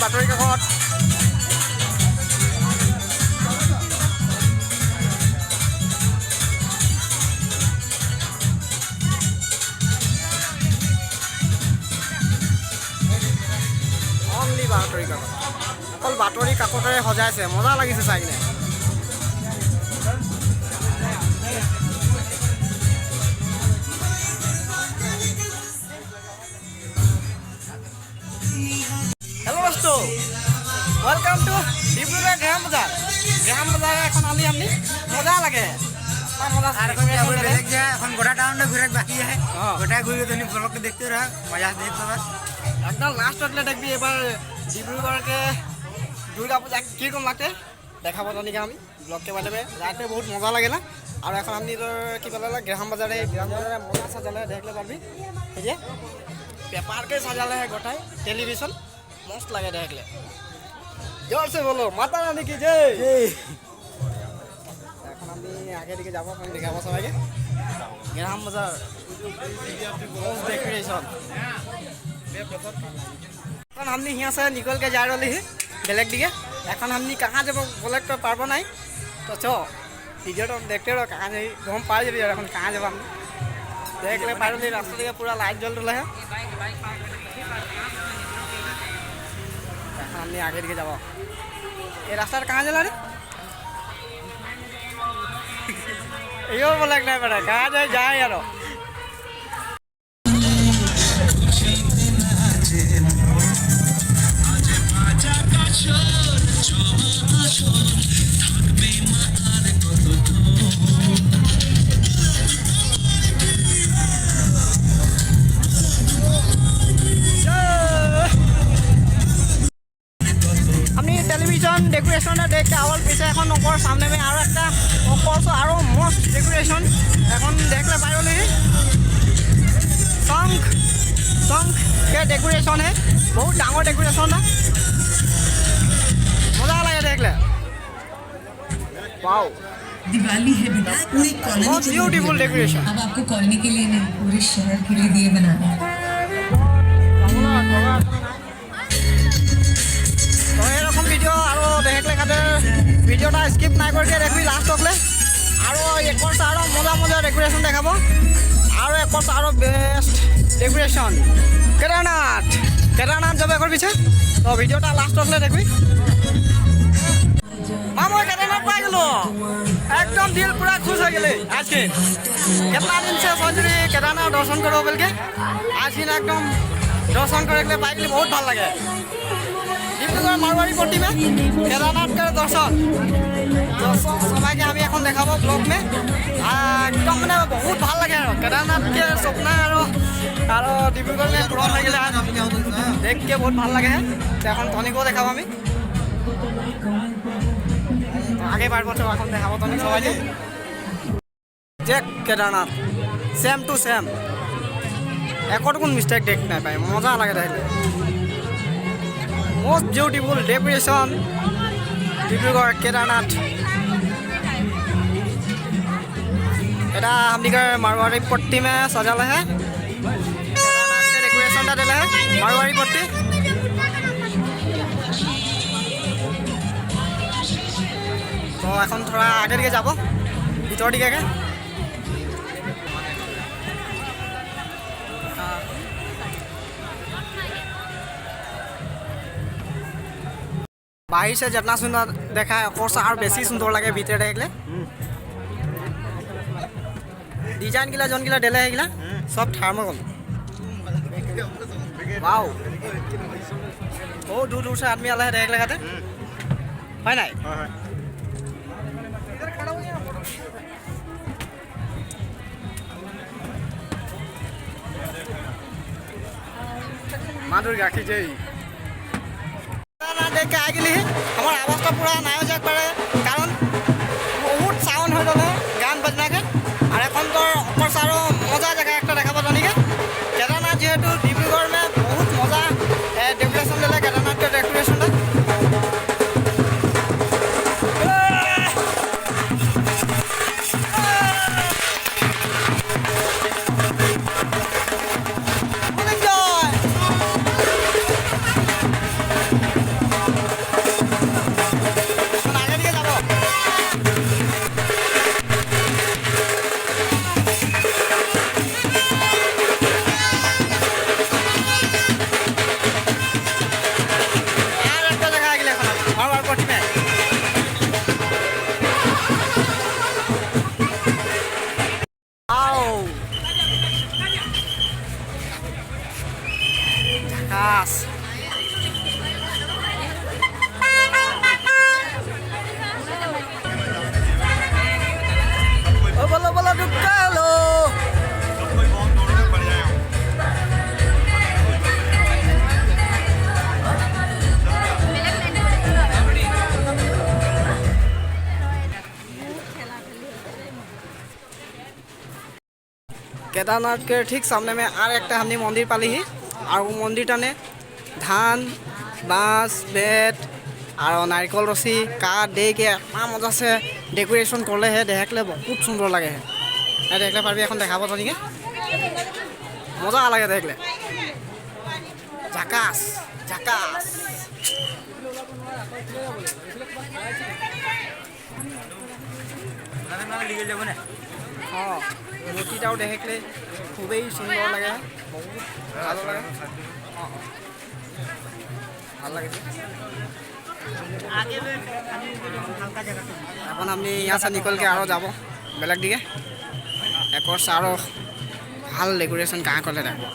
বাতৰি কাকত অনলি বাতৰি কাকত অকল বাতৰি কাকতেৰে সজাইছে মজা লাগিছে চাই কিনে वेलकम टू डिब्रुगढ़ ग्राम बाजार এখন আলি আমনি মজা লাগে মজা আর এখন বেলেগ যায় এখন গোটা টাউনে ঘুরে বাকি আছে গোটা ঘুরে তুমি ব্লগকে দেখতে রহ মজা দেখতে পাবে একদম লাস্টলে দেখবি এবার ডিব্রুগড়কে দুর্গা পূজা কিরকম লাগতে দেখাবো জানিকে আমি ব্লগকে বাজাবে যাতে বহুত মজা লাগে না আর এখন আপনি তোর কি বলা গ্রাম বাজারে মজা সাজালে দেখলে পারবি এই যে পেপারকে সাজালে গোটায় টেলিভিশন मस्त लगे देखले जोर से बोलो माता रानी की जय এখন আমি আগে দিকে যাব আমি দেখাবো সবাইকে গ্রাম বাজার মস্ত ডেকোরেশন এখন আমি হিয়া से निकल के जा रही बेलेग दिखे এখন আমি कहां যাব বলে তো পারবো নাই তো চ ভিডিওটা দেখতে রো कहां যাই ঘুম পাই যাবি এখন कहां যাব আমি দেখলে পারলি রাস্তা দিকে পুরো লাইট জ্বল রলে है हमने आगे दिखे जाओ ये रास्ता कहाँ चला रे यो बोला नहीं पड़ा कहाँ जाए जाए यारो डेकोरेशन देख के आवाल पीछे এখন ওপর সামনে में আর একটা ওপর তো আরো মস্ত ডেকোরেশন এখন দেখলে পাইলি शंख के डेकोरेशन है बहुत डांगर डेकोरेशन है मजा लगे देखले वाओ दिवाली है बेटा पूरी कॉलोनी बहुत ब्यूटीफुल डेकोरेशन अब आपको कॉलोनी के लिए नहीं पूरे शहर के लिए दिए बनाना है तो এরকম ভিডিও আরো দেখলে কাতে ভিডিওটা স্কিপ না করে দেখবি লাস্ট তকলে আরো একবার আরো মজা মজা ডেকোরেশন দেখাবো আরো একবার আরো বেস্ট ডেকোরেশন কেদারনাথ যাবে একবার পিছে তো ভিডিওটা লাস্ট তকলে দেখবি মামা কেদারনাথ পাই গেল একদম দিল পুরা খুশ হয়ে গেলে আজকে कितना दिन से सोच रही केदारनाथ दर्शन करो बोल के आज दिन एकदम दर्शन करे पाई गए बहुत ভাল লাগে ডিব্রুগড় মারवाड़ी पट्टी में केदारनाथ का दर्शन सबाई के हमें এখন দেখাবো ব্লগ में एकदम মানে बहुत ভাল লাগে আর केदारनाथ के सपना আর ডিব্রুগড় में पूरा हो गया देख के बहुत ভাল লাগে তো এখন তনিকো দেখাবো আমি আগে বার বছর এখন দেখাবো তনিক সবাই যে केदारनाथ सेम टू सेम একটুকুন মিস্টেক দেখ না পাই মজা লাগে দেখলে most beautiful decoration Dibrugarh Kedarnath এটা हमनिकर मारवाड़ी पट्टी में सजाले है केदारनाथ के डेकोरेशन टा दिले है मारवाड़ी पट्टी तो এখন थोड़ा आगे दिके যাব ভিতর দিকে बाहर से जितना सुंदर देखा है और और बेसी सुंदर लगे भीतर देखले डिजाइन गिला जोन गिला डेले गिला सब थार्मोकल वाओ ओ दूर दूर से आदमी आला है देखले खाते है ना माँ दुर्गा की जय देख के आ गई हमारे अवस्था पूरा ना हो जाए कारण केदारनाथ के ठीक सामने में और एक हमने मंदिर पाली ही और वो मंदिर टाने धान बाँस बेत और नारिकल रसी काठ दे के मजा से डेकोरेशन करले है देखले बहुत सुंदर लगे है देखले पार्बी এখন দেখাবো তোনিকে মজা লাগে দেখলে ঝাকাস ঝাকাস हाँ मूर्तिटाও देखले खूबই सुंदर लगे बहुत ভালো লাগে ভাল লাগে এখন আমি यहाँ से निकल के और যাব बेलेग दिखे एक और सारो ভাল डेकोरेशन कहाँ करले देखो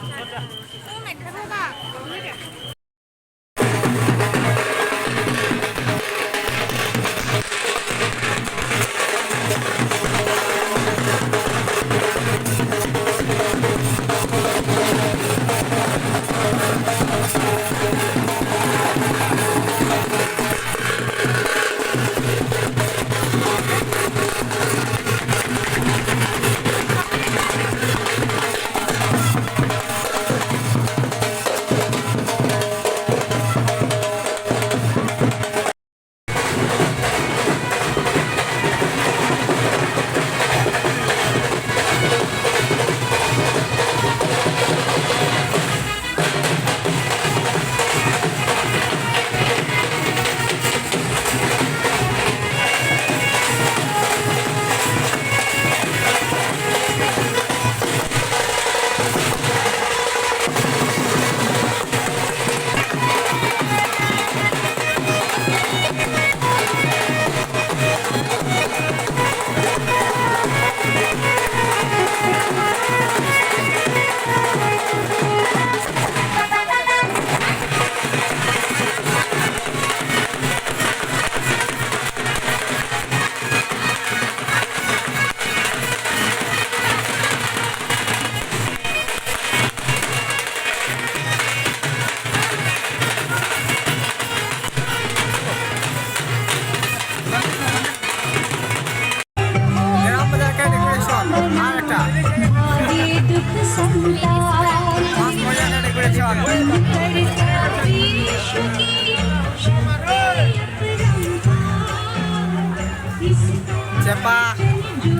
চেপা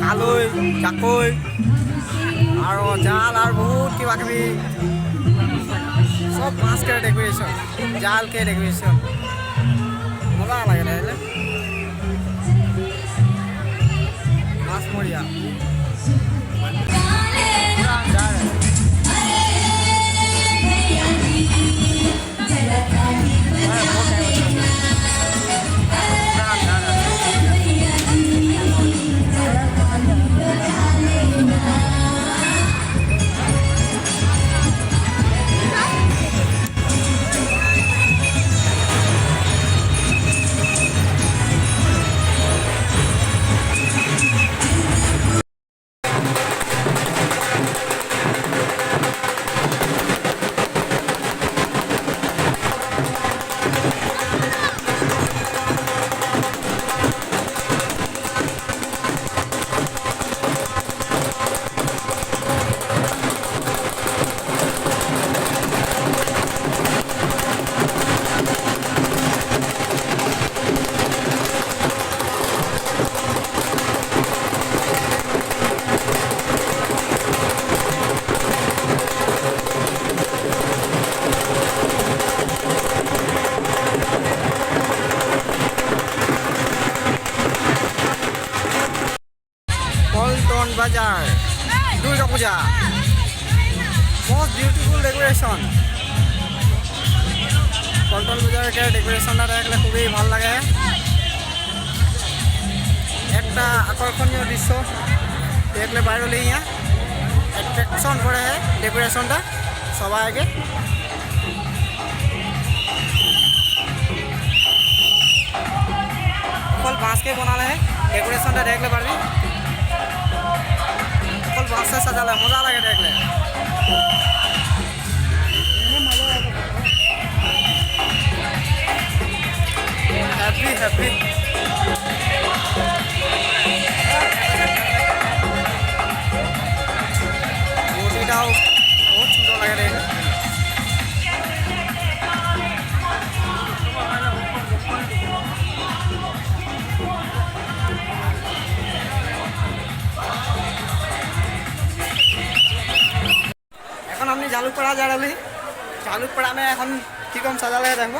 খালৈ জাকৈ আৰু জাল আৰু বহুত কিবা কিবি সব মাছ के डेकोरेशन जाल के डेकोरेशन मजा লাগে দেখলে মাছ মরিয়া बाजार Durga Puja most beautiful decoration पल्टन बाजार के डेकोरेशन देखले खूब भल लगे एक आकर्षणीय दृश्य देखले बाहर यहाँ एट्रैक्शन करे है डेकोरेशन सबाई के बाँस के बना है डेकोरेशन देखले पार्बी बाँस से सजा मजा लगे देखले हैप्पी हैप्पी झालुकपड़ा जा रही झालुकपड़ा में এখন কি কম সাজা লাগে দেখবো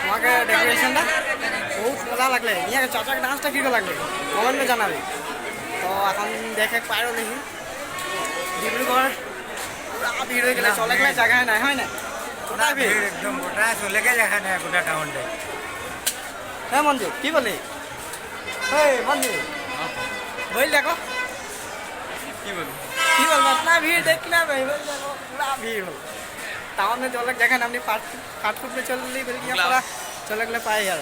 তোমাকে ডেকোরেশনটা বহুত মজা লাগলে ইয়াকে চাচাক ডান্সটা কি লাগলে কমেন্টে জানাবি তো এখন দেখে পাইরো দেখি ডিব্ৰুগড় পুরা ভিড় হয়ে গেলে চলে গেলে জায়গা নাই হয় না কোথায় ভিড় একদম গোটা চলে গে জায়গা নাই গোটা টাউনটা হ্যাঁ মঞ্জু কি বলি এই মঞ্জু বল দেখো কি বলবো কি বলবো इतना भीड़ देखना भाई बोल देखो पूरा भीड़ हो टाउन में चले जगह हमने फाटफुट में चल ली बोल पूरा चले गले पाए यार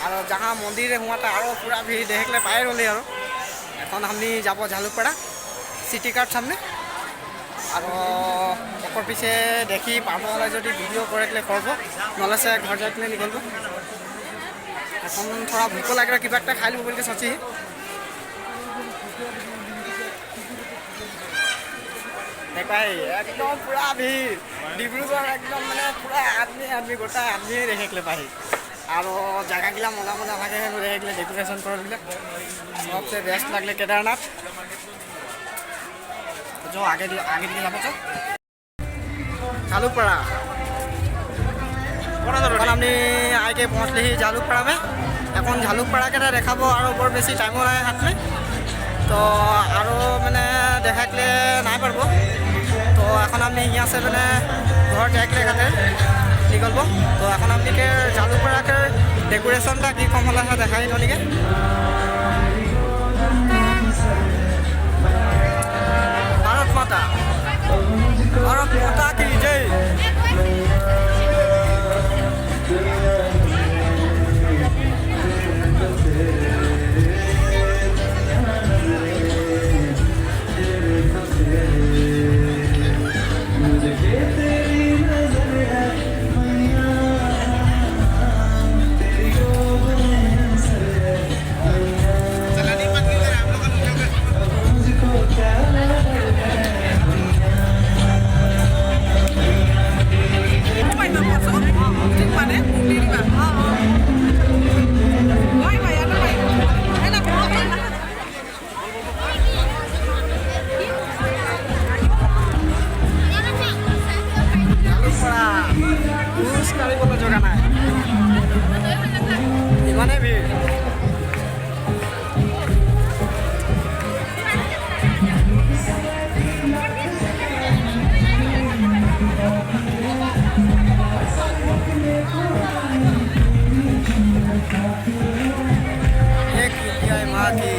और जहाँ मंदिर हुआटा और पूरा भीड़ देखले पाए रही और এখন আমি যাব ঝালুকপাড়া সিটি কার্ড সামনে আর ওপর পিছে দেখি পাবো যদি ভিডিও করে করবো নহলে সে ঘর যাই কিনে নিকলবো এখন থোড়া ভোক লাগে কিবা একটা খাই লিব বলকে সচি দেখাই একদম পুরা ভিড় ডিব্ৰুগড় একদম মানে পুরা আদমি গোটা আদমি দেখলে পাই আর জায়গাগুলা মজা মজা লাগে দেখলে ডেকোরেশন করে सबसे बेस्ट लगले केदारनाथ जो आगे दिखे जाबो तो झालुकपड़ा এখন আমি আগে পৌঁছলেহি झालुकपड़ा में এখন झालुकपड़ा के দেখাবো আর বৰ বেশি টাইমও নাই হাতলে তো আর মানে দেখাইলে নাই পারবো তো এখন আমি यहाँ से মানে ঘর যাইলে খাতে নিকলবো তো এখন আপনাকে झालुकपड़ा के डेकोरेशनটা কি কম হলা দেখাই ধনিকে भारत माता की जय इमाने भी एक माँ की